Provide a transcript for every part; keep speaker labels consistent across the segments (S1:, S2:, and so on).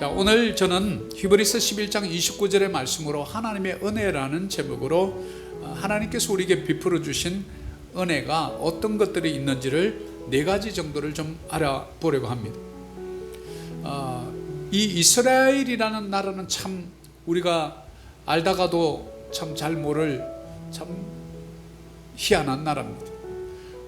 S1: 자, 오늘 저는 히브리서 11장 29절의 말씀으로 하나님의 은혜라는 제목으로 하나님께서 우리에게 베풀어 주신 은혜가 어떤 것들이 있는지를 4가지 정도를 좀 알아보려고 합니다. 이 이스라엘이라는 나라는 참 우리가 알다가도 참 잘 모를 참 희한한 나라입니다.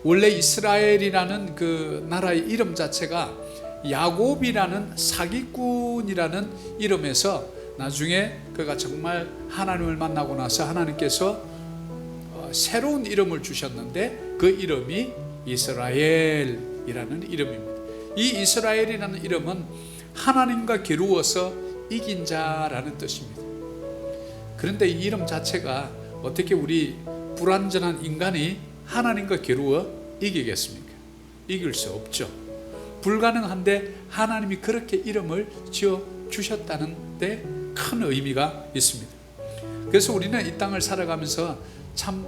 S1: 원래 이스라엘이라는 그 나라의 이름 자체가 야곱이라는 사기꾼이라는 이름에서 나중에 그가 정말 하나님을 만나고 나서 하나님께서 새로운 이름을 주셨는데 그 이름이 이스라엘이라는 이름입니다. 이 이스라엘이라는 이름은 하나님과 겨루어서 이긴 자라는 뜻입니다. 그런데 이 이름 자체가 어떻게 우리 불완전한 인간이 하나님과 겨루어 이기겠습니까? 이길 수 없죠. 불가능한데 하나님이 그렇게 이름을 지어 주셨다는 데 큰 의미가 있습니다. 그래서 우리는 이 땅을 살아가면서 참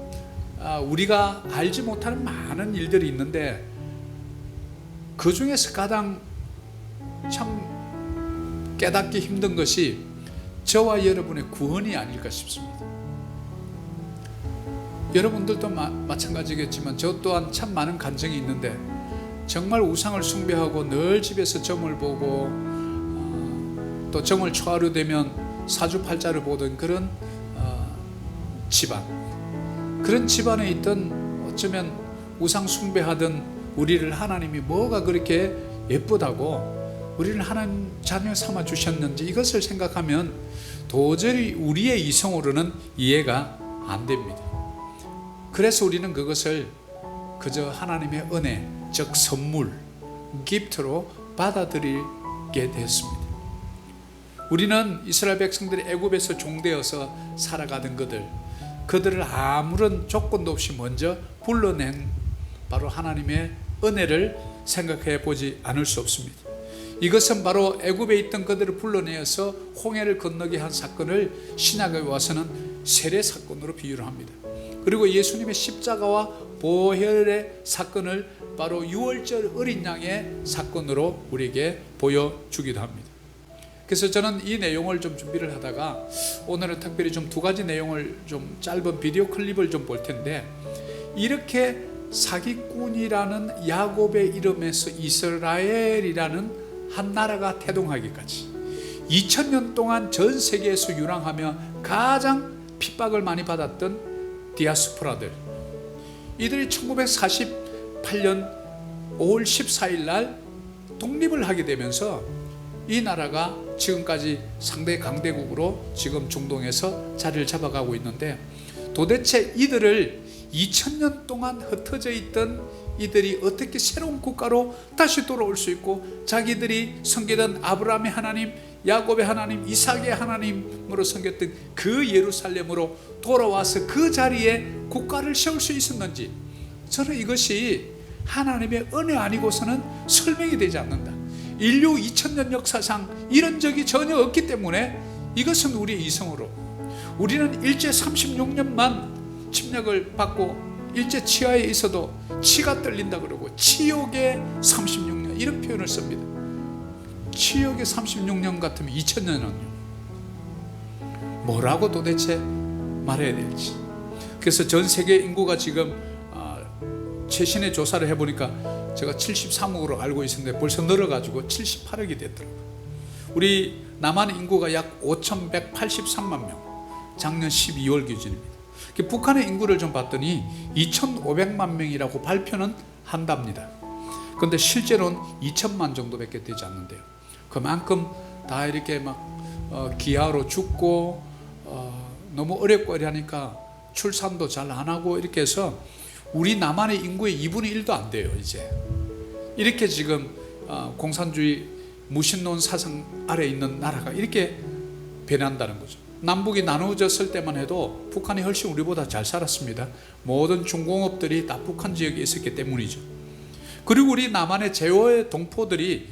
S1: 우리가 알지 못하는 많은 일들이 있는데 그 중에서 가장 참 깨닫기 힘든 것이 저와 여러분의 구원이 아닐까 싶습니다. 여러분들도 마찬가지겠지만 저 또한 참 많은 간증이 있는데 정말 우상을 숭배하고 늘 집에서 점을 보고 또 정월 초하루 되면 사주팔자를 보던 그런 집안, 그런 집안에 있던 어쩌면 우상 숭배하던 우리를 하나님이 뭐가 그렇게 예쁘다고 우리를 하나님 자녀 삼아 주셨는지 이것을 생각하면 도저히 우리의 이성으로는 이해가 안 됩니다. 그래서 우리는 그것을 그저 하나님의 은혜, 즉 선물, 기프트로 받아들이게 되었습니다. 우리는 이스라엘 백성들이 애굽에서 종되어서 살아가던 그들을 아무런 조건도 없이 먼저 불러낸 바로 하나님의 은혜를 생각해 보지 않을 수 없습니다. 이것은 바로 애굽에 있던 그들을 불러내어서 홍해를 건너게 한 사건을 신약에 와서는 세례 사건으로 비유를 합니다. 그리고 예수님의 십자가와 보혈의 사건을 바로 유월절 어린 양의 사건으로 우리에게 보여주기도 합니다. 그래서 저는 이 내용을 좀 준비를 하다가 오늘은 특별히 좀 2가지 내용을 좀 짧은 비디오 클립을 좀 볼 텐데, 이렇게 사기꾼이라는 야곱의 이름에서 이스라엘이라는 한 나라가 태동하기까지 2000년 동안 전 세계에서 유랑하며 가장 핍박을 많이 받았던 디아스포라들, 이들이 1948년 5월 14일 날 독립을 하게 되면서 이 나라가 지금까지 상대 강대국으로 지금 중동에서 자리를 잡아가고 있는데, 도대체 이들을 2000년 동안 흩어져 있던 이들이 어떻게 새로운 국가로 다시 돌아올 수 있고 자기들이 섬기던 아브라함의 하나님, 야곱의 하나님, 이삭의 하나님으로 섬겼던 그 예루살렘으로 돌아와서 그 자리에 국가를 세울 수 있었는지, 저는 이것이 하나님의 은혜 아니고서는 설명이 되지 않는다. 인류 2000년 역사상 이런 적이 전혀 없기 때문에 이것은 우리의 이성으로, 우리는 일제 36년만 침략을 받고 일제 치하에 있어도 치가 떨린다 그러고 치욕의 36년 이런 표현을 씁니다. 치욕의 36년 같으면 2000년은요 뭐라고 도대체 말해야 될지. 그래서 전 세계 인구가 지금 최신의 조사를 해보니까 제가 73억으로 알고 있었는데 벌써 늘어가지고 78억이 됐더라고요. 우리 남한 인구가 약 5183만 명, 작년 12월 기준입니다. 북한의 인구를 좀 봤더니 2500만 명이라고 발표는 한답니다. 그런데 실제로는 2000만 정도밖에 되지 않는데요. 그만큼 다 이렇게 막 기아로 죽고 너무 어렵고 이러니까 출산도 잘 안 하고 이렇게 해서 우리 남한의 인구의 2분의 1도 안 돼요. 이제 이렇게 지금 공산주의 무신론 사상 아래 있는 나라가 이렇게 변한다는 거죠. 남북이 나누어졌을 때만 해도 북한이 훨씬 우리보다 잘 살았습니다. 모든 중공업들이 다 북한 지역에 있었기 때문이죠. 그리고 우리 남한의 제외 동포들이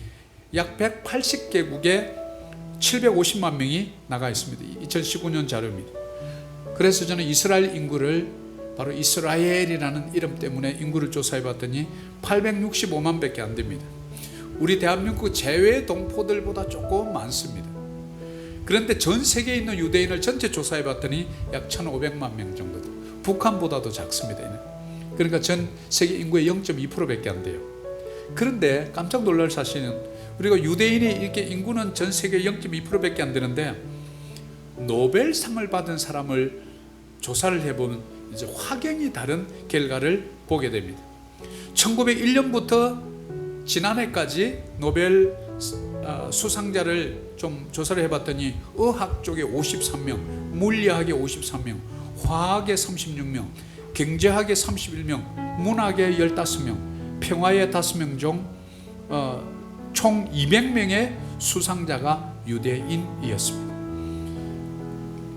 S1: 약 180개국에 750만 명이 나가 있습니다. 2019년 자료입니다. 그래서 저는 이스라엘 인구를 바로 이스라엘이라는 이름 때문에 인구를 조사해 봤더니 865만 밖에 안 됩니다. 우리 대한민국 제외 동포들보다 조금 많습니다. 그런데 전 세계에 있는 유대인을 전체 조사해 봤더니 약 1,500만 명 정도 돼요. 북한보다도 작습니다. 그러니까 전 세계 인구의 0.2%밖에 안 돼요. 그런데 깜짝 놀랄 사실은 우리가 유대인이 이렇게 인구는 전 세계 0.2%밖에 안 되는데 노벨상을 받은 사람을 조사를 해보면 이제 확연히 다른 결과를 보게 됩니다. 1901년부터 지난해까지 노벨 수상자를 좀 조사를 해봤더니 의학 쪽에 53명, 물리학에 53명, 화학에 36명, 경제학에 31명, 문학에 15명, 평화에 5명 중 총 200명의 수상자가 유대인이었습니다.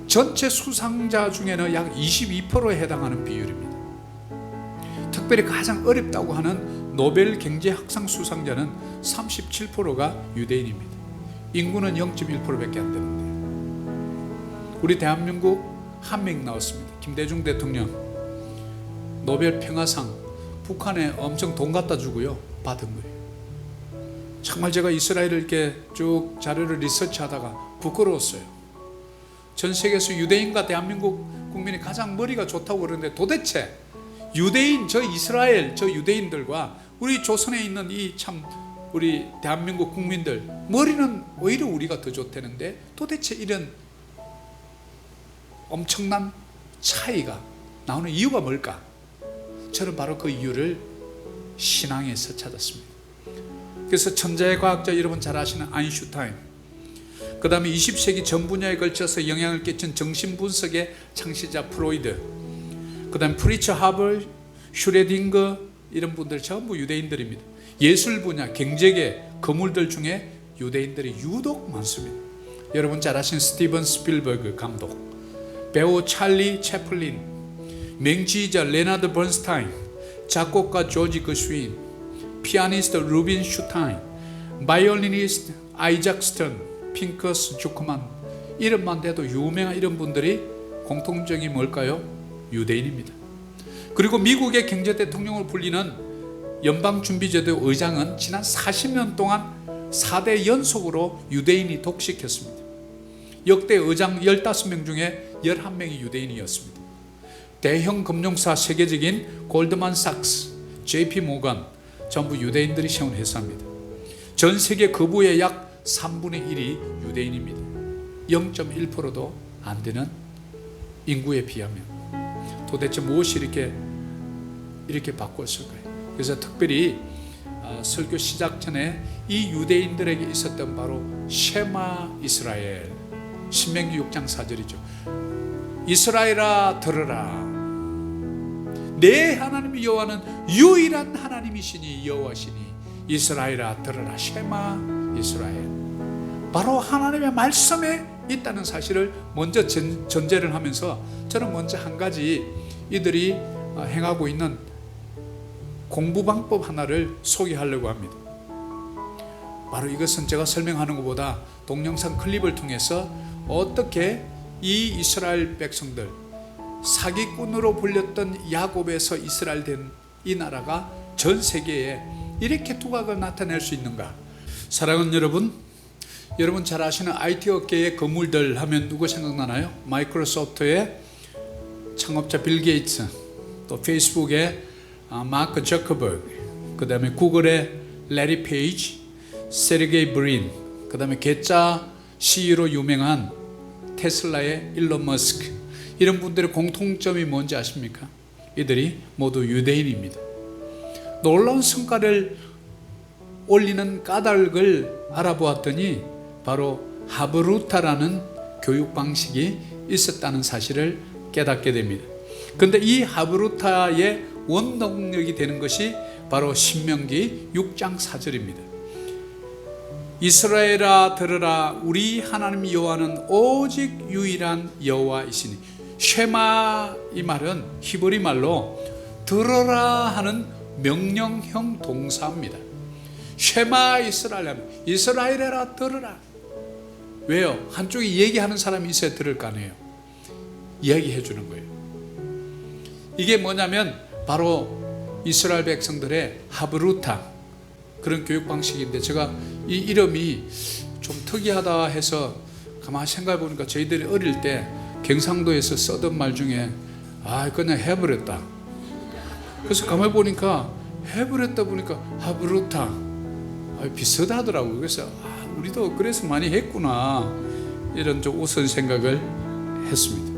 S1: 전체 수상자 중에는 약 22%에 해당하는 비율입니다. 특별히 가장 어렵다고 하는 노벨 경제학상 수상자는 37%가 유대인입니다. 인구는 0.1%밖에 안 되는데 우리 대한민국 한 명 나왔습니다. 김대중 대통령 노벨 평화상 북한에 엄청 돈 갖다 주고요 받은 거예요. 정말 제가 이스라엘을 이렇게 쭉 자료를 리서치하다가 부끄러웠어요. 전 세계에서 유대인과 대한민국 국민이 가장 머리가 좋다고 그러는데 도대체 유대인, 저 이스라엘, 저 유대인들과 우리 조선에 있는 이 참 우리 대한민국 국민들 머리는 오히려 우리가 더 좋다는데 도대체 이런 엄청난 차이가 나오는 이유가 뭘까? 저는 바로 그 이유를 신앙에서 찾았습니다. 그래서 천재의 과학자 여러분 잘 아시는 아인슈타인, 그 다음에 20세기 전 분야에 걸쳐서 영향을 끼친 정신분석의 창시자 프로이드, 그 다음에 프리처 하벌, 슈레딩거 이런 분들 전부 유대인들입니다. 예술 분야, 경제계, 거물들 중에 유대인들이 유독 많습니다. 여러분 잘 아시는 스티븐 스필버그 감독, 배우 찰리 채플린, 맹지이자 레나드 번스타인, 작곡가 조지 거스윈, 피아니스트 루빈 슈타인, 바이올리니스트 아이작 스턴, 핑커스 주크만, 이름만 대도 유명한 이런 분들이 공통점이 뭘까요? 유대인입니다. 그리고 미국의 경제 대통령으로 불리는 연방준비제도 의장은 지난 40년 동안 4대 연속으로 유대인이 독식했습니다. 역대 의장 15명 중에 11명이 유대인이었습니다. 대형 금융사 세계적인 골드만삭스, JP 모건 전부 유대인들이 세운 회사입니다. 전 세계 거부의 약 3분의 1이 유대인입니다. 0.1%도 안 되는 인구에 비하면 도대체 무엇이 이렇게 바꿨을까요? 그래서 특별히 설교 시작 전에 이 유대인들에게 있었던 바로 쉐마 이스라엘, 신명기 6장 4절이죠. 이스라엘아 들으라, 내 하나님 여호와는 유일한 하나님이시니 여호와시니 이스라엘아 들으라. 쉐마 이스라엘, 바로 하나님의 말씀에 있다는 사실을 먼저 전제를 하면서 저는 먼저 한 가지 이들이 행하고 있는 공부 방법 하나를 소개하려고 합니다. 바로 이것은 제가 설명하는 것보다 동영상 클립을 통해서 어떻게 이 이스라엘 백성들, 사기꾼으로 불렸던 야곱에서 이스라엘 된 이 나라가 전 세계에 이렇게 두각을 나타낼 수 있는가? 사랑하는 여러분, 여러분 잘 아시는 IT 업계의 거물들 하면 누구 생각나나요? 마이크로소프트의 창업자 빌 게이츠, 또 페이스북의 마크 저커버그, 그 다음에 구글의 레리 페이지, 세르게이 브린, 그 다음에 개짜 CEO로 유명한 테슬라의 일론 머스크, 이런 분들의 공통점이 뭔지 아십니까? 이들이 모두 유대인입니다. 놀라운 성과를 올리는 까닭을 알아보았더니 바로 하브루타라는 교육 방식이 있었다는 사실을 깨닫게 됩니다. 그런데 이 하브루타의 원동력이 되는 것이 바로 신명기 6장 4절입니다. 이스라엘아 들으라, 우리 하나님 여호와는 오직 유일한 여호와이시니. 쉐마, 이 말은 히브리 말로 들어라 하는 명령형 동사입니다. 쉐마 이스라엘, 이스라엘아 들으라. 왜요? 한쪽이 얘기하는 사람이 있어야 들을 거 아니에요. 이야기해 주는 거예요. 이게 뭐냐면 바로 이스라엘 백성들의 하브루타, 그런 교육 방식인데, 제가 이 이름이 좀 특이하다 해서 가만히 생각해 보니까 저희들이 어릴 때 경상도에서 쓰던 말 중에 그냥 해버렸다. 그래서 가만히 보니까 해버렸다 보니까 하브루타 비슷하더라고요. 그래서 우리도 그래서 많이 했구나, 이런 좀 우스운 생각을 했습니다.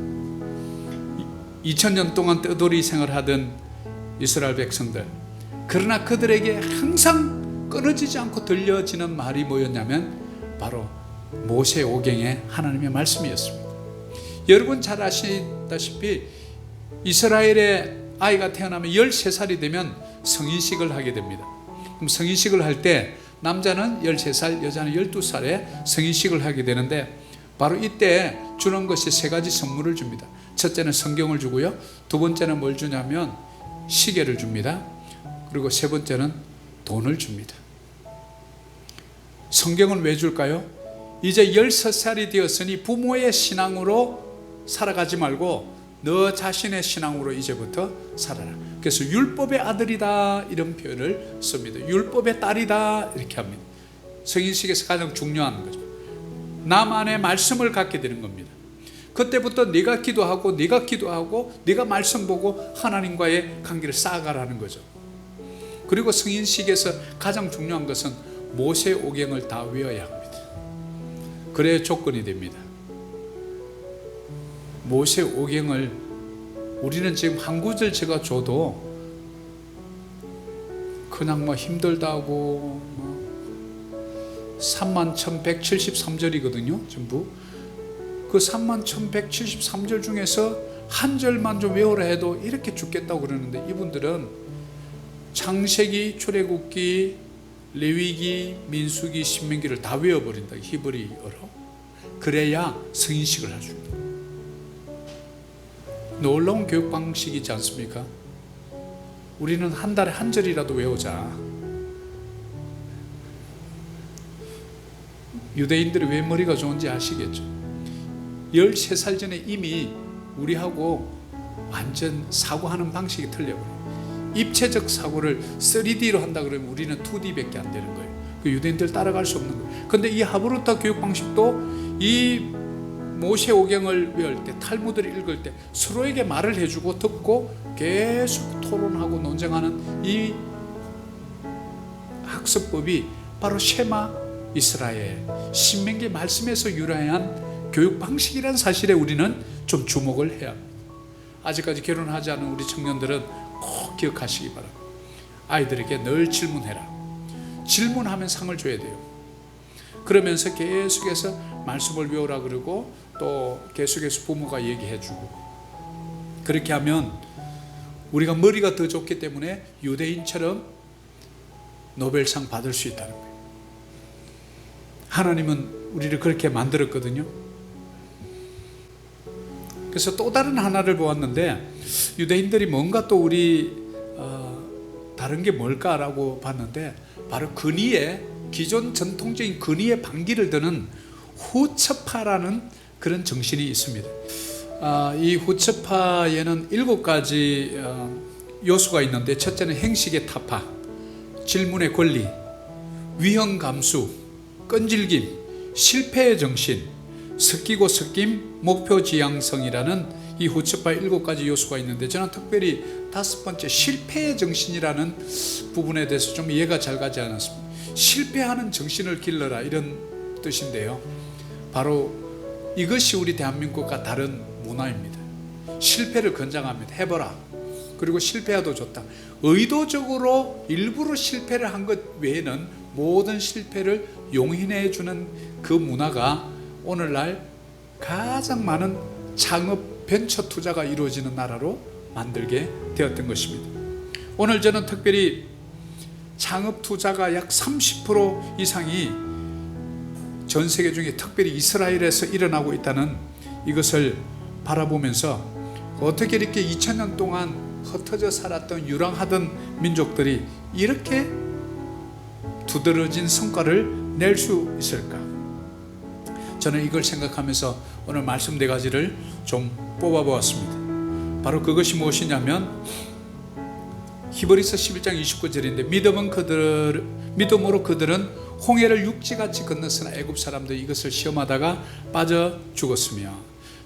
S1: 2000년 동안 떠돌이 생활하던 이스라엘 백성들, 그러나 그들에게 항상 끊어지지 않고 들려지는 말이 뭐였냐면 바로 모세오경의 하나님의 말씀이었습니다. 여러분 잘 아시다시피 이스라엘의 아이가 태어나면 13살이 되면 성인식을 하게 됩니다. 그럼 성인식을 할 때 남자는 13살, 여자는 12살에 성인식을 하게 되는데, 바로 이때 주는 것이 세 가지 선물을 줍니다. 첫째는 성경을 주고요, 두 번째는 뭘 주냐면 시계를 줍니다. 그리고 세 번째는 돈을 줍니다. 성경은 왜 줄까요? 이제 16살이 되었으니 부모의 신앙으로 살아가지 말고 너 자신의 신앙으로 이제부터 살아라. 그래서 율법의 아들이다, 이런 표현을 씁니다. 율법의 딸이다, 이렇게 합니다. 성인식에서 가장 중요한 거죠. 나만의 말씀을 갖게 되는 겁니다. 그때부터 네가 기도하고 네가 말씀 보고 하나님과의 관계를 쌓아가라는 거죠. 그리고 성인식에서 가장 중요한 것은 모세오경을 다 외워야 합니다. 그래야 조건이 됩니다. 모세오경을 우리는 지금 한 구절 제가 줘도 그냥 힘들다고 31,173절이거든요 전부. 그 31,173절 중에서 한 절만 좀 외우라 해도 이렇게 죽겠다고 그러는데, 이분들은 창세기, 출애굽기, 레위기, 민수기, 신명기를 다 외워버린다, 히브리어로. 그래야 성인식을 할 수 있다. 놀라운 교육 방식이지 않습니까? 우리는 한 달에 한 절이라도 외우자. 유대인들이 왜 머리가 좋은지 아시겠죠? 13살 전에 이미 우리하고 완전 사고하는 방식이 틀려버려요. 입체적 사고를 3D로 한다 그러면 우리는 2D밖에 안 되는 거예요. 그 유대인들 따라갈 수 없는 거예요. 그런데 이 하브루타 교육 방식도 이 모세오경을 외울 때, 탈무드를 읽을 때 서로에게 말을 해주고 듣고 계속 토론하고 논쟁하는 이 학습법이 바로 쉐마 이스라엘, 신명기 말씀에서 유래한 교육 방식이라는 사실에 우리는 좀 주목을 해야 합니다. 아직까지 결혼하지 않은 우리 청년들은 꼭 기억하시기 바랍니다. 아이들에게 늘 질문해라. 질문하면 상을 줘야 돼요. 그러면서 계속해서 말씀을 외우라 그러고 또 계속해서 부모가 얘기해주고, 그렇게 하면 우리가 머리가 더 좋기 때문에 유대인처럼 노벨상 받을 수 있다는 거예요. 하나님은 우리를 그렇게 만들었거든요. 그래서 또 다른 하나를 보았는데, 유대인들이 뭔가 또 우리 다른 게 뭘까라고 봤는데, 바로 근위에, 기존 전통적인 근위에 반기를 드는 후처파라는 그런 정신이 있습니다. 이 후처파에는 7가지 요소가 있는데, 첫째는 행식의 타파, 질문의 권리, 위험 감수, 끈질김, 실패의 정신, 섞이고 섞임, 목표 지향성이라는 이 후처파의 7가지 요소가 있는데, 저는 특별히 5번째 실패의 정신이라는 부분에 대해서 좀 이해가 잘 가지 않았습니다. 실패하는 정신을 길러라, 이런 뜻인데요, 바로 이것이 우리 대한민국과 다른 문화입니다. 실패를 권장합니다. 해보라. 그리고 실패해도 좋다. 의도적으로 일부러 실패를 한 것 외에는 모든 실패를 용인해 주는 그 문화가 오늘날 가장 많은 창업 벤처 투자가 이루어지는 나라로 만들게 되었던 것입니다. 오늘 저는 특별히 창업 투자가 약 30% 이상이 전 세계 중에 특별히 이스라엘에서 일어나고 있다는 이것을 바라보면서, 어떻게 이렇게 2000년 동안 흩어져 살았던 유랑하던 민족들이 이렇게 두드러진 성과를 낼 수 있을까? 저는 이걸 생각하면서 오늘 말씀 4가지를 좀 뽑아보았습니다. 바로 그것이 무엇이냐면, 히브리서 11장 29절인데 믿음으로 그들은 홍해를 육지같이 건넜으나 애굽 사람들이 이것을 시험하다가 빠져 죽었으며.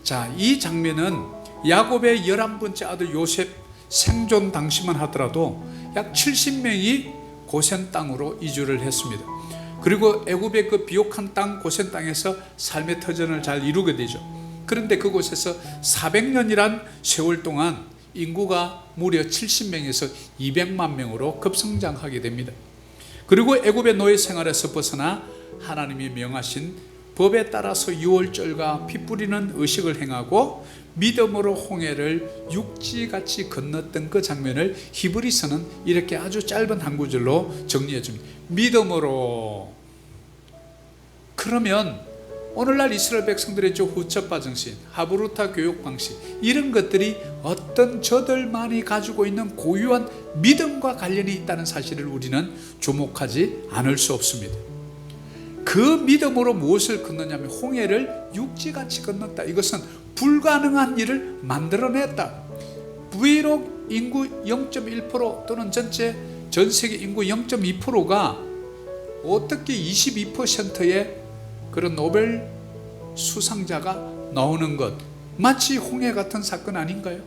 S1: 자, 이 장면은 야곱의 11번째 아들 요셉 생존 당시만 하더라도 약 70명이 고센 땅으로 이주를 했습니다. 그리고 애굽의 그 비옥한 땅 고센 땅에서 삶의 터전을 잘 이루게 되죠. 그런데 그곳에서 400년이란 세월 동안 인구가 무려 70명에서 200만 명으로 급성장하게 됩니다. 그리고 애굽의 노예 생활에서 벗어나 하나님이 명하신 법에 따라서 유월절과 피 뿌리는 의식을 행하고 믿음으로 홍해를 육지같이 건넜던 그 장면을 히브리서는 이렇게 아주 짧은 한 구절로 정리해 줍니다. 믿음으로. 그러면 오늘날 이스라엘 백성들의 후처파 정신, 하브루타 교육 방식, 이런 것들이 어떤 저들만이 가지고 있는 고유한 믿음과 관련이 있다는 사실을 우리는 주목하지 않을 수 없습니다. 그 믿음으로 무엇을 건너냐면 홍해를 육지같이 건넜다. 이것은 불가능한 일을 만들어냈다. 비록 인구 0.1% 또는 전 세계 인구 0.2%가 어떻게 22%의 그런 노벨 수상자가 나오는 것, 마치 홍해 같은 사건 아닌가요?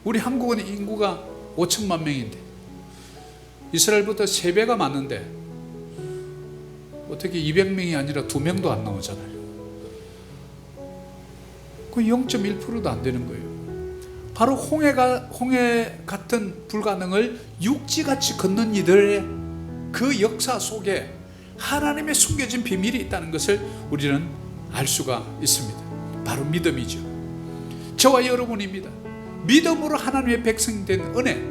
S1: 우리 한국은 인구가 5천만 명인데 이스라엘보다 3배가 많은데 어떻게 200명이 아니라 2명도 안 나오잖아요. 그 0.1%도 안 되는 거예요. 바로 홍해 같은 불가능을 육지같이 걷는 이들의 그 역사 속에 하나님의 숨겨진 비밀이 있다는 것을 우리는 알 수가 있습니다. 바로 믿음이죠. 저와 여러분입니다. 믿음으로 하나님의 백성이 된 은혜,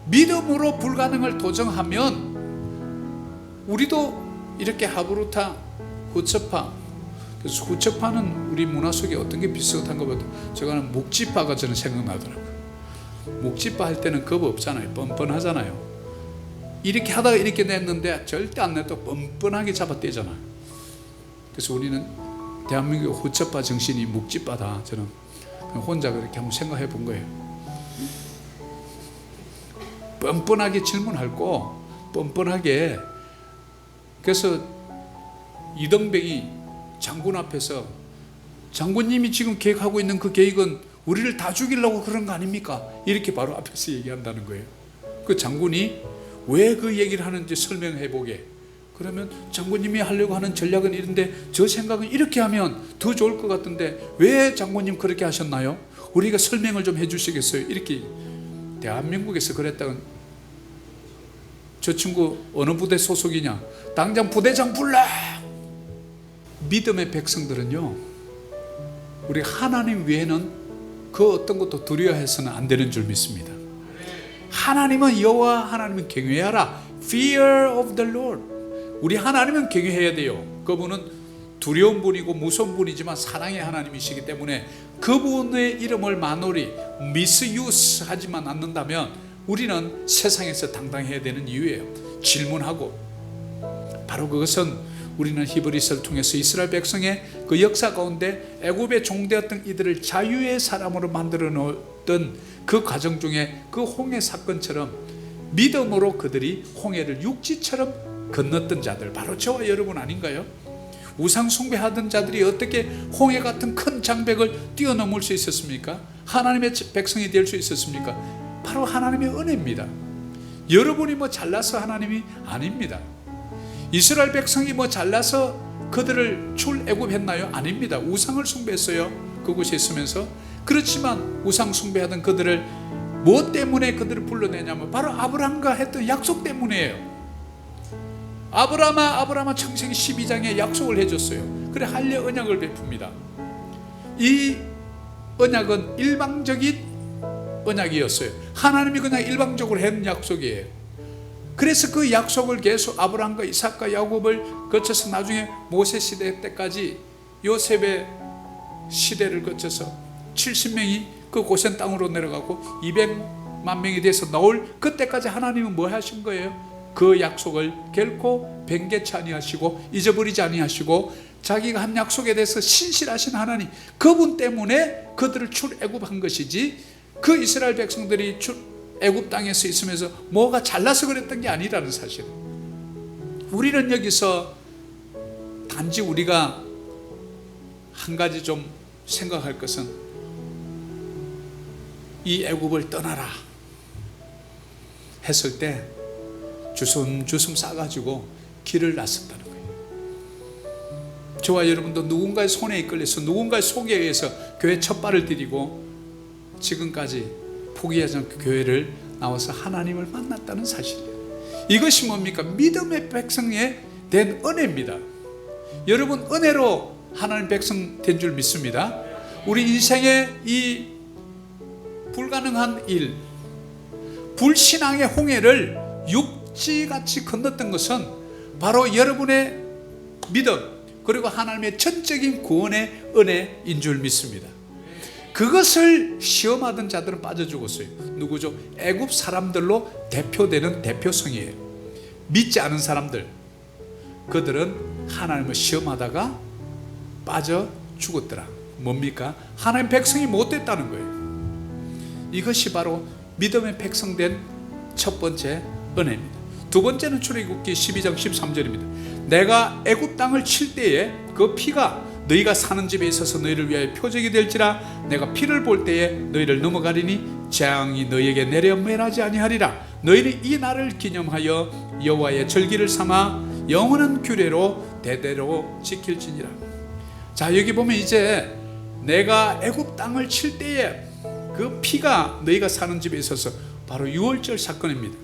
S1: 믿음으로 불가능을 도정하면 우리도 이렇게 하브루타, 후처파, 그래서 후처파는 우리 문화 속에 어떤 게 비슷한 것보다 저거는 묵지파가 저는 생각나더라고요. 묵지파 할 때는 겁 없잖아요. 뻔뻔하잖아요. 이렇게 하다가 이렇게 냈는데 절대 안 내도 뻔뻔하게 잡아떼잖아요. 그래서 우리는 대한민국 후처파 정신이 묵지파다. 저는 혼자 그렇게 한번 생각해 본 거예요. 뻔뻔하게 질문할 거 뻔뻔하게. 그래서 이등병이 장군 앞에서 장군님이 지금 계획하고 있는 그 계획은 우리를 다 죽이려고 그런 거 아닙니까? 이렇게 바로 앞에서 얘기한다는 거예요. 그 장군이 왜 그 얘기를 하는지 설명해 보게. 그러면 장군님이 하려고 하는 전략은 이런데 저 생각은 이렇게 하면 더 좋을 것 같은데 왜 장군님 그렇게 하셨나요? 우리가 설명을 좀 해주시겠어요? 이렇게 대한민국에서 그랬다는. 저 친구 어느 부대 소속이냐? 당장 부대장 불러! 믿음의 백성들은요, 우리 하나님 외에는 그 어떤 것도 두려워해서는 안 되는 줄 믿습니다. 하나님은 여호와 하나님은 경외하라. Fear of the Lord. 우리 하나님은 경외해야 돼요. 그분은 두려운 분이고 무서운 분이지만 사랑의 하나님이시기 때문에 그분의 이름을 만홀히 misuse 하지만 않는다면 우리는 세상에서 당당해야 되는 이유예요. 질문하고. 바로 그것은 우리는 히브리서를 통해서 이스라엘 백성의 그 역사 가운데 애굽의 종되었던 이들을 자유의 사람으로 만들어 놓았던 그 과정 중에 그 홍해 사건처럼 믿음으로 그들이 홍해를 육지처럼 건넜던 자들, 바로 저와 여러분 아닌가요? 우상 숭배하던 자들이 어떻게 홍해 같은 큰 장벽을 뛰어넘을 수 있었습니까? 하나님의 백성이 될 수 있었습니까? 바로 하나님의 은혜입니다. 여러분이 뭐 잘나서 하나님이 아닙니다. 이스라엘 백성이 뭐 잘나서 그들을 출애굽했나요? 아닙니다. 우상을 숭배했어요. 그곳에 있으면서. 그렇지만 우상 숭배하던 그들을 뭐 때문에 그들을 불러내냐면 바로 아브라함과 했던 약속 때문이에요. 아브라함아 창세기 12장에 약속을 해줬어요. 그래 할례 언약을 베풉니다. 이 언약은 일방적인 언약이었어요. 하나님이 그냥 일방적으로 한 약속이에요. 그래서 그 약속을 계속 아브라함과 이삭과 야곱을 거쳐서 나중에 모세 시대 때까지 요셉의 시대를 거쳐서 70명이 그 고센 땅으로 내려가고 200만 명이 돼서 나올 그때까지 하나님은 뭐 하신 거예요? 그 약속을 결코 변개치 아니하시고 잊어버리지 아니하시고 자기가 한 약속에 대해서 신실하신 하나님, 그분 때문에 그들을 출애굽한 것이지 그 이스라엘 백성들이 애굽 땅에서 있으면서 뭐가 잘나서 그랬던 게 아니라는 사실. 우리는 여기서 단지 우리가 한 가지 좀 생각할 것은 이 애굽을 떠나라 했을 때 주섬주섬 싸가지고 길을 나섰다는 거예요. 저와 여러분도 누군가의 손에 이끌려서 누군가의 속에 의해서 교회 첫 발을 디디고 지금까지 포기하지 않고 교회를 나와서 하나님을 만났다는 사실이에요. 이것이 뭡니까? 믿음의 백성에 된 은혜입니다. 여러분, 은혜로 하나님 백성 된 줄 믿습니다. 우리 인생의 이 불가능한 일, 불신앙의 홍해를 육지같이 건넜던 것은 바로 여러분의 믿음, 그리고 하나님의 전적인 구원의 은혜인 줄 믿습니다. 그것을 시험하던 자들은 빠져 죽었어요. 누구죠? 애굽 사람들로 대표되는 대표성이에요. 믿지 않은 사람들, 그들은 하나님을 시험하다가 빠져 죽었더라. 뭡니까? 하나님 백성이 못됐다는 거예요. 이것이 바로 믿음의 백성된 첫 번째 은혜입니다. 두 번째는 출애굽기 12장 13절입니다. 내가 애굽 땅을 칠 때에 그 피가 너희가 사는 집에 있어서 너희를 위하여 표적이 될지라. 내가 피를 볼 때에 너희를 넘어가리니 재앙이 너희에게 내려 멸하지 아니하리라. 너희는 이 날을 기념하여 여호와의 절기를 삼아 영원한 규례로 대대로 지킬지니라. 자, 여기 보면 이제 내가 애굽 땅을 칠 때에 그 피가 너희가 사는 집에 있어서 바로 유월절 사건입니다.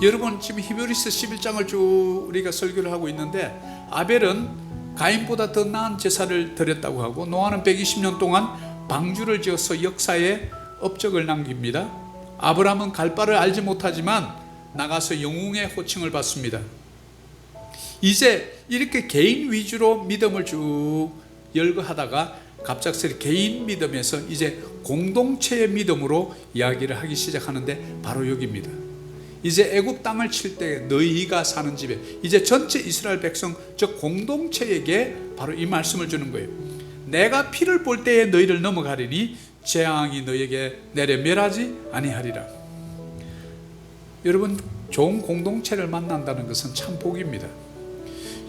S1: 여러분, 지금 히브리서 11장을 쭉 우리가 설교를 하고 있는데, 아벨은 가인보다 더 나은 제사를 드렸다고 하고, 노아는 120년 동안 방주를 지어서 역사에 업적을 남깁니다. 아브라함은 갈 바를 알지 못하지만 나가서 영웅의 호칭을 받습니다. 이제 이렇게 개인 위주로 믿음을 쭉 열거하다가 갑작스레 개인 믿음에서 이제 공동체의 믿음으로 이야기를 하기 시작하는데, 바로 여기입니다. 이제 애굽 땅을 칠 때 너희가 사는 집에, 이제 전체 이스라엘 백성, 즉 공동체에게 바로 이 말씀을 주는 거예요. 내가 피를 볼 때에 너희를 넘어가리니 재앙이 너희에게 내려 멸하지 아니하리라. 여러분, 좋은 공동체를 만난다는 것은 참 복입니다.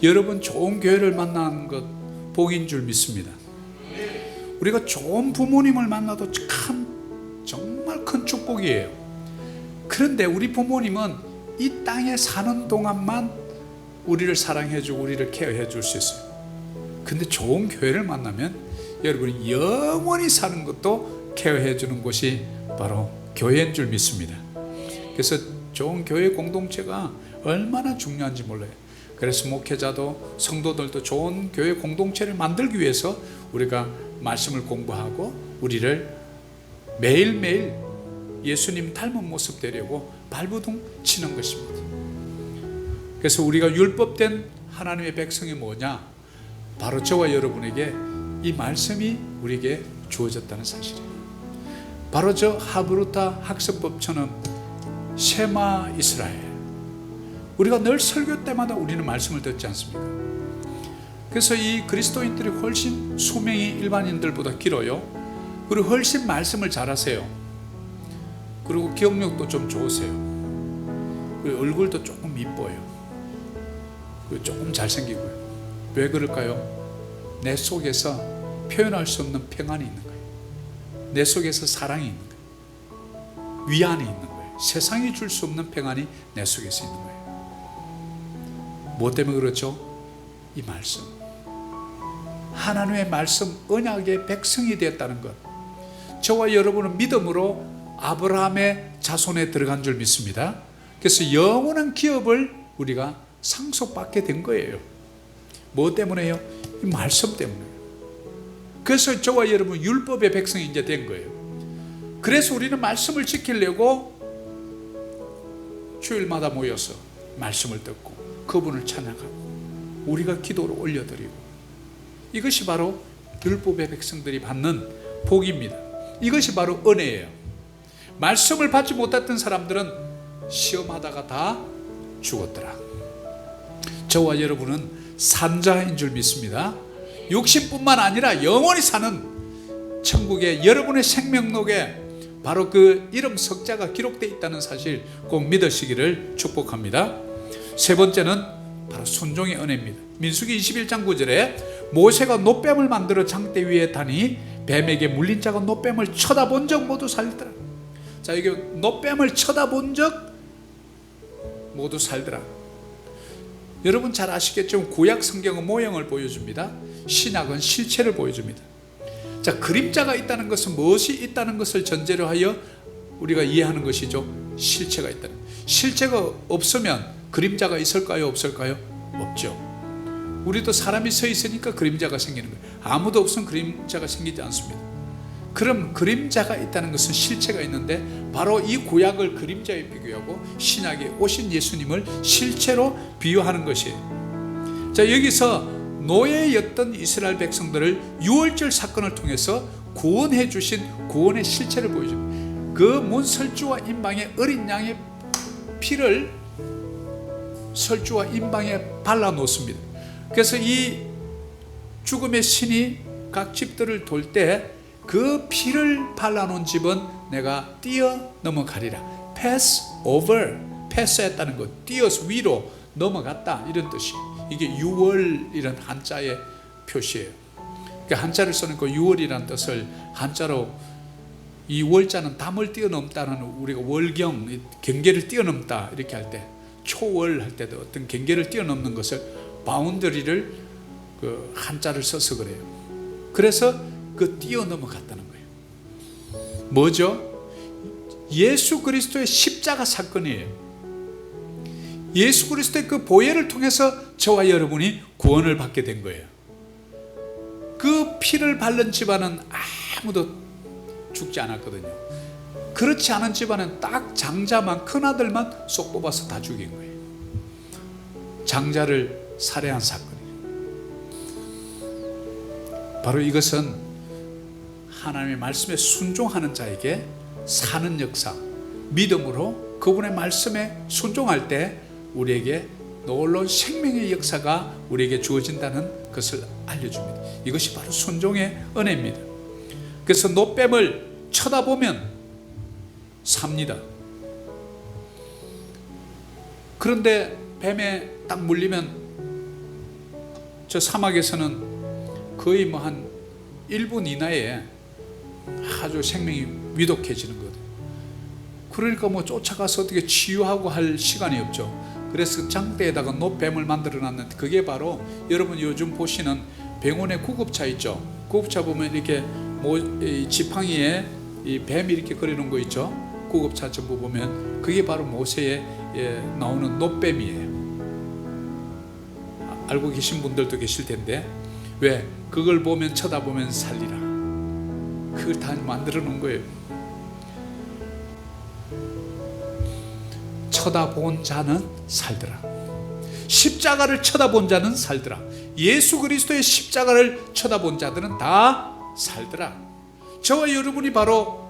S1: 여러분, 좋은 교회를 만나는 것 복인 줄 믿습니다. 우리가 좋은 부모님을 만나도 정말 큰 축복이에요. 그런데 우리 부모님은 이 땅에 사는 동안만 우리를 사랑해주고 우리를 케어해 줄 수 있어요. 근데 좋은 교회를 만나면 여러분이 영원히 사는 것도 케어해 주는 곳이 바로 교회인 줄 믿습니다. 그래서 좋은 교회 공동체가 얼마나 중요한지 몰라요. 그래서 목회자도 성도들도 좋은 교회 공동체를 만들기 위해서 우리가 말씀을 공부하고 우리를 매일매일 예수님 닮은 모습 되려고 발버둥 치는 것입니다. 그래서 우리가 율법된 하나님의 백성이 뭐냐? 바로 저와 여러분에게 이 말씀이 우리에게 주어졌다는 사실이에요. 바로 저 하브루타 학습법처럼 쉐마 이스라엘, 우리가 늘 설교 때마다 우리는 말씀을 듣지 않습니까? 그래서 이 그리스도인들이 훨씬 수명이 일반인들보다 길어요. 그리고 훨씬 말씀을 잘하세요. 그리고 기억력도 좀 좋으세요. 그리고 얼굴도 조금 이뻐요. 그리고 조금 잘생기고요. 왜 그럴까요? 내 속에서 표현할 수 없는 평안이 있는 거예요. 내 속에서 사랑이 있는 거예요. 위안이 있는 거예요. 세상이 줄 수 없는 평안이 내 속에서 있는 거예요. 뭐 때문에 그렇죠? 이 말씀, 하나님의 말씀, 언약의 백성이 되었다는 것. 저와 여러분은 믿음으로 아브라함의 자손에 들어간 줄 믿습니다. 그래서 영원한 기업을 우리가 상속받게 된 거예요. 뭐 때문에요? 이 말씀 때문에요. 그래서 저와 여러분 율법의 백성이 이제 된 거예요. 그래서 우리는 말씀을 지키려고 주일마다 모여서 말씀을 듣고 그분을 찬양하고 우리가 기도로 올려드리고, 이것이 바로 율법의 백성들이 받는 복입니다. 이것이 바로 은혜예요. 말씀을 받지 못했던 사람들은 시험하다가 다 죽었더라. 저와 여러분은 산자인 줄 믿습니다. 육신뿐만 아니라 영원히 사는 천국의 여러분의 생명록에 바로 그 이름 석자가 기록되어 있다는 사실 꼭 믿으시기를 축복합니다. 세 번째는 바로 순종의 은혜입니다. 민수기 21장 9절에 모세가 놋뱀을 만들어 장대 위에 다니 뱀에게 물린 자가 놋뱀을 쳐다본 적 모두 살더라. 자, 이게 놋뱀을 쳐다본 적 모두 살더라. 여러분 잘 아시겠지만 구약 성경은 모형을 보여줍니다. 신약은 실체를 보여줍니다. 자, 그림자가 있다는 것은 무엇이 있다는 것을 전제로 하여 우리가 이해하는 것이죠. 실체가 있다는. 실체가 없으면 그림자가 있을까요? 없을까요? 없죠. 우리도 사람이 서 있으니까 그림자가 생기는 거예요. 아무도 없으면 그림자가 생기지 않습니다. 그럼 그림자가 있다는 것은 실체가 있는데 바로 이 구약을 그림자에 비교하고 신약에 오신 예수님을 실체로 비유하는 것이에요. 자, 여기서 노예였던 이스라엘 백성들을 유월절 사건을 통해서 구원해 주신 구원의 실체를 보여줍니다. 그 문설주와 임방의 어린 양의 피를 설주와 임방에 발라놓습니다. 그래서 이 죽음의 신이 각 집들을 돌 때 그 피를 발라놓은 집은 내가 뛰어 넘어가리라. pass over, 패스했다는 것, 뛰어서 위로 넘어갔다, 이런 뜻이에요. 이게 유월이라는 한자의 표시예요. 그러니까 한자를 쓰는 그 유월이라는 뜻을 한자로, 이 월자는 담을 뛰어넘다는, 우리가 월경, 경계를 뛰어넘다 이렇게 할 때, 초월 할 때도 어떤 경계를 뛰어넘는 것을 바운더리를 그 한자를 써서 그래요. 그래서 그 뛰어넘어갔다는 거예요. 뭐죠? 예수 그리스도의 십자가 사건이에요. 예수 그리스도의 그 보혈을 통해서 저와 여러분이 구원을 받게 된 거예요. 그 피를 바른 집안은 아무도 죽지 않았거든요. 그렇지 않은 집안은 딱 장자만, 큰아들만 쏙 뽑아서 다 죽인 거예요. 장자를 살해한 사건이에요. 바로 이것은 하나님의 말씀에 순종하는 자에게 사는 역사, 믿음으로 그분의 말씀에 순종할 때 우리에게 놀라운 생명의 역사가 우리에게 주어진다는 것을 알려줍니다. 이것이 바로 순종의 은혜입니다. 그래서 놋뱀을 쳐다보면 삽니다. 그런데 뱀에 딱 물리면 저 사막에서는 거의 뭐 한 1분 이내에 아주 생명이 위독해지는 거예요. 그러니까 뭐 쫓아가서 어떻게 치유하고 할 시간이 없죠. 그래서 장대에다가 놋뱀을 만들어 놨는데, 그게 바로 여러분 요즘 보시는 병원의 구급차 있죠. 구급차 보면 이렇게 이 지팡이에 이 뱀이 이렇게 그려놓은 거 있죠. 구급차 전부 보면 그게 바로 모세에 나오는 놋뱀이에요. 알고 계신 분들도 계실 텐데, 왜? 그걸 보면 쳐다보면 살리라. 그걸 다 만들어 놓은 거예요. 쳐다본 자는 살더라. 십자가를 쳐다본 자는 살더라. 예수 그리스도의 십자가를 쳐다본 자들은 다 살더라. 저와 여러분이 바로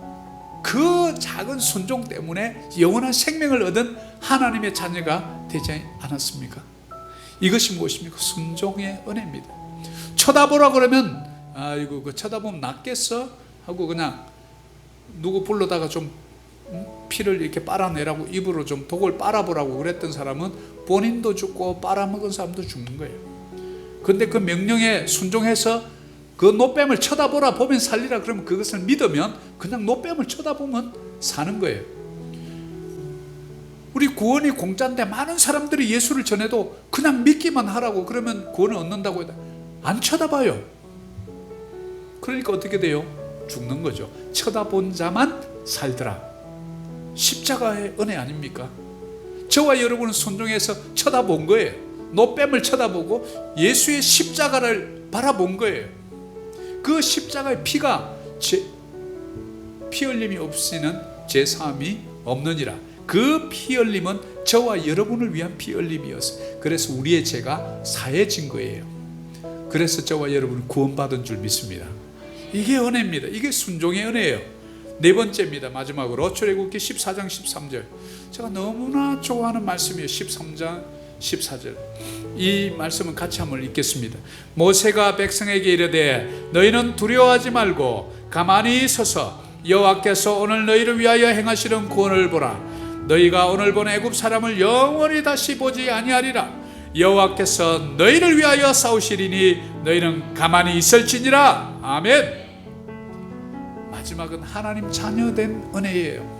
S1: 그 작은 순종 때문에 영원한 생명을 얻은 하나님의 자녀가 되지 않았습니까? 이것이 무엇입니까? 순종의 은혜입니다. 쳐다보라 그러면 아이고 그 쳐다보면 낫겠어? 하고 그냥 누구 불러다가 좀 피를 이렇게 빨아내라고 입으로 좀 독을 빨아보라고 그랬던 사람은 본인도 죽고 빨아먹은 사람도 죽는 거예요. 근데 그 명령에 순종해서 그 놋뱀을 쳐다보라, 보면 살리라 그러면 그것을 믿으면 그냥 놋뱀을 쳐다보면 사는 거예요. 우리 구원이 공짜인데 많은 사람들이 예수를 전해도 그냥 믿기만 하라고 그러면 구원을 얻는다고 해도 안 쳐다봐요. 그러니까 어떻게 돼요? 죽는 거죠. 쳐다본 자만 살더라. 십자가의 은혜 아닙니까? 저와 여러분은 순종해서 쳐다본 거예요. 놋뱀을 쳐다보고 예수의 십자가를 바라본 거예요. 그 십자가의 피가 피 흘림이 없이는 제사함이 없느니라. 그 피 흘림은 저와 여러분을 위한 피 흘림이었어요. 그래서 우리의 죄가 사해진 거예요. 그래서 저와 여러분은 구원받은 줄 믿습니다. 이게 은혜입니다. 이게 순종의 은혜예요. 네 번째입니다. 마지막으로 출애굽기 14장 13절, 제가 너무나 좋아하는 말씀이에요. 13장 14절 이 말씀은 같이 한번 읽겠습니다. 모세가 백성에게 이르되 너희는 두려워하지 말고 가만히 서서 여호와께서 오늘 너희를 위하여 행하시는 구원을 보라. 너희가 오늘 본 애굽 사람을 영원히 다시 보지 아니하리라. 여호와께서 너희를 위하여 싸우시리니 너희는 가만히 있을지니라. 아멘. 마지막은 하나님 자녀된 은혜예요.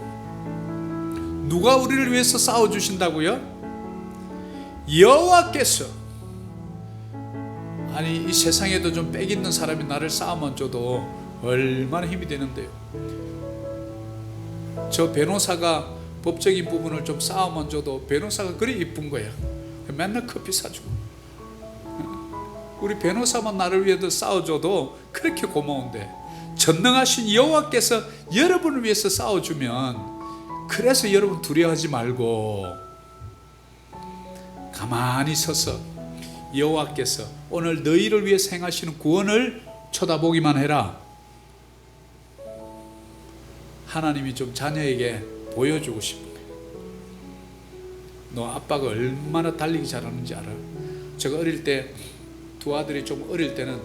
S1: 누가 우리를 위해서 싸워주신다고요? 여호와께서. 아니, 이 세상에도 좀 빽 있는 사람이 나를 싸움만 줘도 얼마나 힘이 되는데요. 저 변호사가 법적인 부분을 좀 싸움만 줘도 변호사가 그리 이쁜 거야. 맨날 커피 사주고. 우리 변호사만 나를 위해서 싸워줘도 그렇게 고마운데, 전능하신 여호와께서 여러분을 위해서 싸워주면, 그래서 여러분 두려워하지 말고 가만히 서서 여호와께서 오늘 너희를 위해서 행하시는 구원을 쳐다보기만 해라. 하나님이 좀 자녀에게 보여주고 싶은 거예요. 너 아빠가 얼마나 달리기 잘하는지 알아? 제가 어릴 때 두 아들이 좀 어릴 때는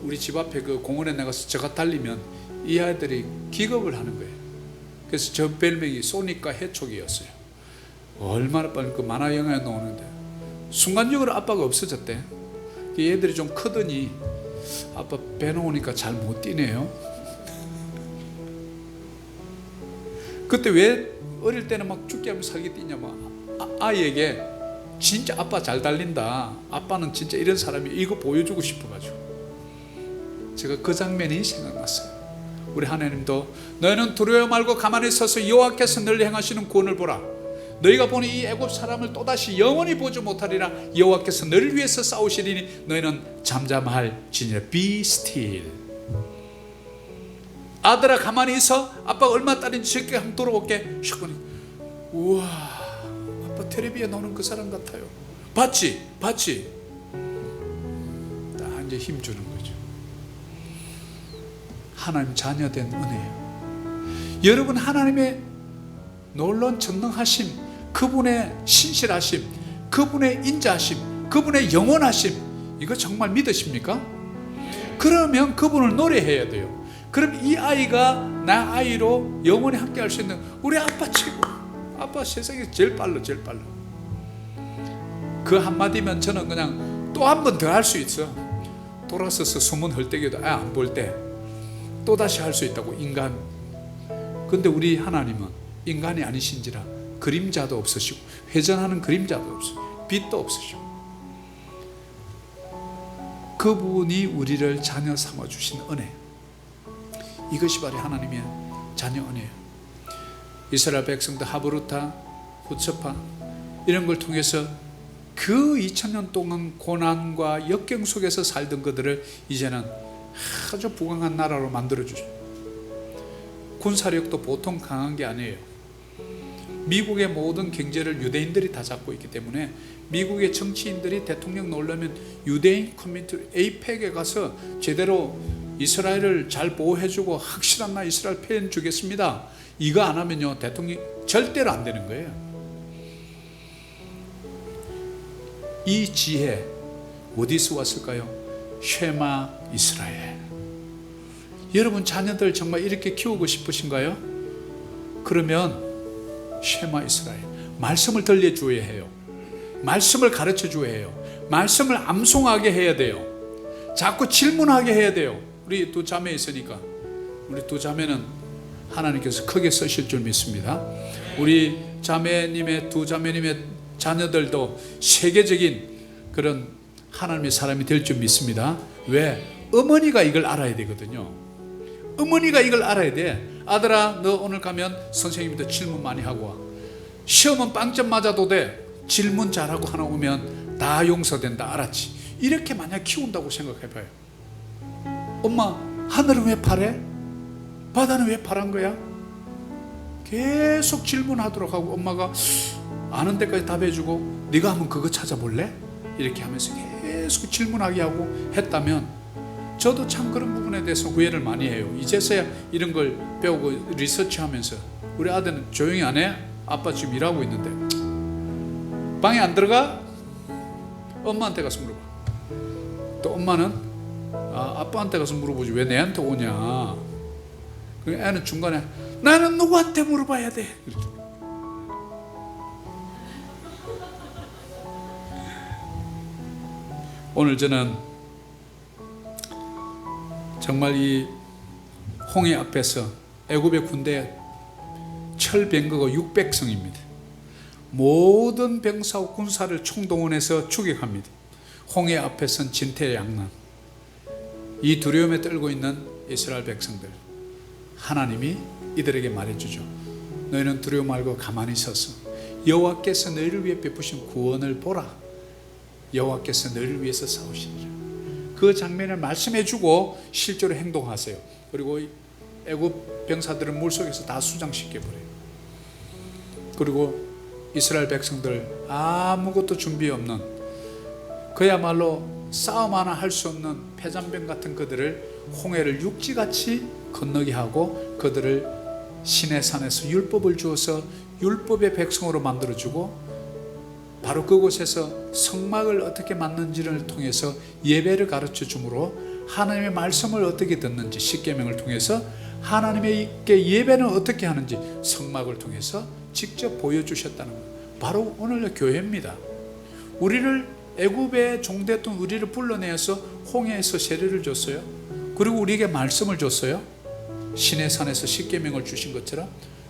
S1: 우리 집 앞에 그 공원에 나가서 제가 달리면 이 아이들이 기겁을 하는 거예요. 그래서 저 별명이 소니까 해촉이었어요. 얼마나 빨리 그 만화 영화에 나오는데 순간적으로 아빠가 없어졌대. 얘들이 좀 크더니 아빠 배 놓으니까 잘 못 뛰네요. 그때 왜 어릴 때는 막 죽게 하면 살게 뛰냐면 아이에게 진짜 아빠 잘 달린다, 아빠는 진짜 이런 사람이, 이거 보여주고 싶어가지고 제가 그 장면이 생각났어요. 우리 하나님도 너희는 두려워 말고 가만히 서서 여호와께서 너를 행하시는 구원을 보라. 너희가 보니 이 애굽 사람을 또다시 영원히 보지 못하리라. 여호와께서 너를 위해서 싸우시리니 너희는 잠잠할지니라. Be still. 아들아 가만히 있어. 아빠가 얼마 딸인지 쉽게 한번 돌아볼게. 우와, 아빠 텔레비에 나오는 그 사람 같아요. 봤지? 딱 이제 힘 주는 거죠. 하나님 자녀된 은혜예요. 여러분, 하나님의 놀라운 전능하심, 그분의 신실하심, 그분의 인자하심, 그분의 영원하심, 이거 정말 믿으십니까? 그러면 그분을 노래해야 돼요. 그럼 이 아이가 나 아이로 영원히 함께 할 수 있는 우리 아빠 최고. 아빠 세상에 제일 빨라. 그 한마디면 저는 그냥 또 한 번 더 할 수 있어. 돌아서서 소문 헐떡여도 안 볼 때 또다시 할 수 있다고. 인간. 근데 우리 하나님은 인간이 아니신지라 그림자도 없으시고 회전하는 그림자도 없으시고 빛도 없으시고, 그분이 우리를 자녀 삼아주신 은혜, 이것이 바로 하나님의 자녀 은혜예요. 이스라엘 백성들 하브루타, 후츠파 이런 걸 통해서 그 2000년 동안 고난과 역경 속에서 살던 그들을 이제는 아주 부강한 나라로 만들어주죠. 군사력도 보통 강한 게 아니에요. 미국의 모든 경제를 유대인들이 다 잡고 있기 때문에 미국의 정치인들이 대통령 놓으려면 유대인 커뮤니티 에이펙에 가서 제대로 이스라엘을 잘 보호해주고 확실한 나 이스라엘 표현 주겠습니다, 이거 안 하면요 대통령이 절대로 안 되는 거예요. 이 지혜 어디서 왔을까요? 쉐마 이스라엘. 여러분 자녀들 정말 이렇게 키우고 싶으신가요? 그러면 쉐마 이스라엘, 말씀을 들려줘야 해요. 말씀을 가르쳐줘야 해요. 말씀을 암송하게 해야 돼요. 자꾸 질문하게 해야 돼요. 우리 두 자매 있으니까 우리 두 자매는 하나님께서 크게 쓰실 줄 믿습니다. 우리 자매님의 두 자매님의 자녀들도 세계적인 그런 하나님의 사람이 될 줄 믿습니다. 왜? 어머니가 이걸 알아야 되거든요. 어머니가 이걸 알아야 돼. 아들아, 너 오늘 가면 선생님한테 질문 많이 하고 와. 시험은 빵점 맞아도 돼. 질문 잘하고 하나 오면 다 용서된다, 알았지? 이렇게 만약 키운다고 생각해봐요. 엄마, 하늘은 왜 파래? 바다는 왜 파란 거야? 계속 질문하도록 하고 엄마가 아는 데까지 답해주고 네가 한번 그거 찾아볼래? 이렇게 하면서 계속 질문하게 하고 했다면, 저도 참 그런 부분에 대해서 후회를 많이 해요. 이제서야 이런 걸 배우고 리서치하면서. 우리 아들은 조용히 안 해? 아빠 지금 일하고 있는데. 방에 안 들어가? 엄마한테 가서 물어봐. 또 엄마는 아빠한테 가서 물어보지 왜 내한테 오냐. 애는 중간에 나는 누구한테 물어봐야 돼? 오늘 저는 정말 이 홍해 앞에서 애굽의 군대 철병거가 600성입니다. 모든 병사와 군사를 총동원해서 추격합니다. 홍해 앞에 선 진퇴양난, 이 두려움에 떨고 있는 이스라엘 백성들, 하나님이 이들에게 말해주죠. 너희는 두려움 말고 가만히 서서 여호와께서 너희를 위해 베푸신 구원을 보라. 여호와께서 너희를 위해서 싸우시리라. 그 장면을 말씀해주고 실제로 행동하세요. 그리고 애굽 병사들은 물속에서 다 수장시켜버려요. 그리고 이스라엘 백성들 아무것도 준비 없는, 그야말로 싸움 하나 할 수 없는 패잔병 같은 그들을 홍해를 육지같이 건너게 하고 그들을 시내산에서 율법을 주어서 율법의 백성으로 만들어주고, 바로 그곳에서 성막을 어떻게 만는지를 통해서 예배를 가르쳐 주므로 하나님의 말씀을 어떻게 듣는지, 십계명을 통해서 하나님께 예배는 어떻게 하는지 성막을 통해서 직접 보여주셨다는 것. 바로 오늘의 교회입니다. 우리를, 애굽에 종되었던 우리를 불러내어서 홍해에서 세례를 줬어요. 그리고 우리에게 말씀을 줬어요. 시내산에서 십계명을 주신 것처럼.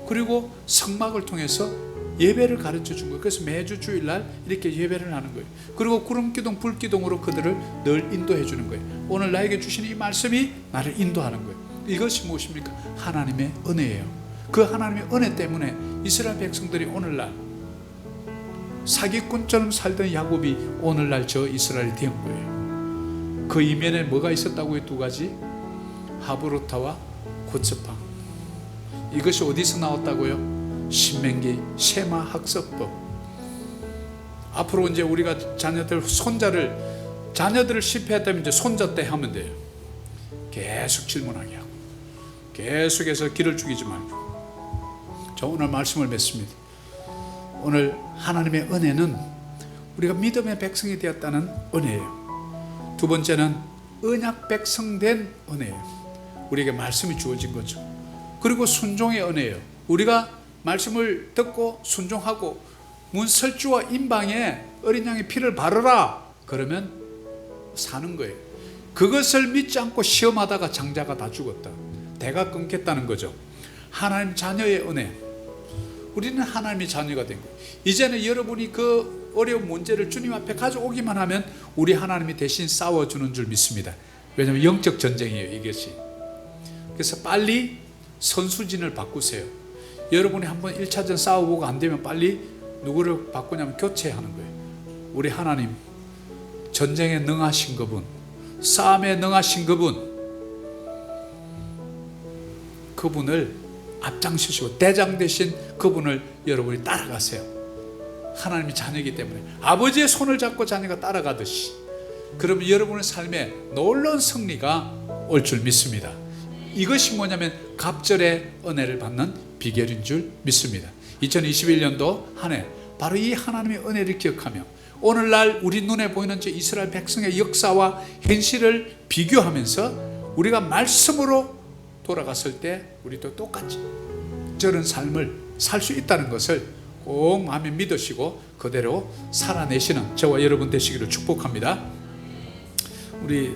S1: 그리고 성막을 통해서 예배를 가르쳐 준 거예요. 그래서 매주 주일날 이렇게 예배를 하는 거예요. 그리고 구름기둥 불기둥으로 그들을 늘 인도해 주는 거예요. 오늘 나에게 주신 이 말씀이 나를 인도하는 거예요. 이것이 무엇입니까? 하나님의 은혜예요. 그 하나님의 은혜 때문에 이스라엘 백성들이 오늘날 사기꾼처럼 살던 야곱이 오늘날 저 이스라엘이 된 거예요. 그 이면에 뭐가 있었다고요? 두 가지. 하브루타와 고츠팡. 이것이 어디서 나왔다고요? 신명기 쉐마 학습법. 앞으로 이제 우리가 자녀들을 실패했다면 이제 손자 때 하면 돼요. 계속 질문하게 하고 계속해서 길을 죽이지 말고. 저 오늘 말씀을 맺습니다. 오늘 하나님의 은혜는 우리가 믿음의 백성이 되었다는 은혜예요. 두 번째는 언약 백성된 은혜예요. 우리에게 말씀이 주어진 거죠. 그리고 순종의 은혜예요. 우리가 말씀을 듣고 순종하고 문설주와 임방에 어린 양의 피를 바르라 그러면 사는 거예요. 그것을 믿지 않고 시험하다가 장자가 다 죽었다. 대가 끊겼다는 거죠. 하나님 자녀의 은혜. 우리는 하나님의 자녀가 된 거예요. 이제는 여러분이 그 어려운 문제를 주님 앞에 가져오기만 하면 우리 하나님이 대신 싸워주는 줄 믿습니다. 왜냐하면 영적 전쟁이에요, 이것이. 그래서 빨리 선수진을 바꾸세요. 여러분이 한번 1차전 싸워보고 안 되면 빨리 누구를 바꾸냐면 교체하는 거예요. 우리 하나님, 전쟁에 능하신 그분, 싸움에 능하신 그분을 앞장서시고 대장 되신 그분을 여러분이 따라가세요. 하나님이 자녀이기 때문에 아버지의 손을 잡고 자녀가 따라가듯이, 그러면 여러분의 삶에 놀라운 승리가 올 줄 믿습니다. 이것이 뭐냐면 갑절의 은혜를 받는 비결인 줄 믿습니다. 2021년도 한 해 바로 이 하나님의 은혜를 기억하며 오늘날 우리 눈에 보이는 저 이스라엘 백성의 역사와 현실을 비교하면서 우리가 말씀으로 돌아갔을 때 우리도 똑같이 저런 삶을 살 수 있다는 것을 꼭 마음에 믿으시고 그대로 살아내시는 저와 여러분 되시기를 축복합니다. 우리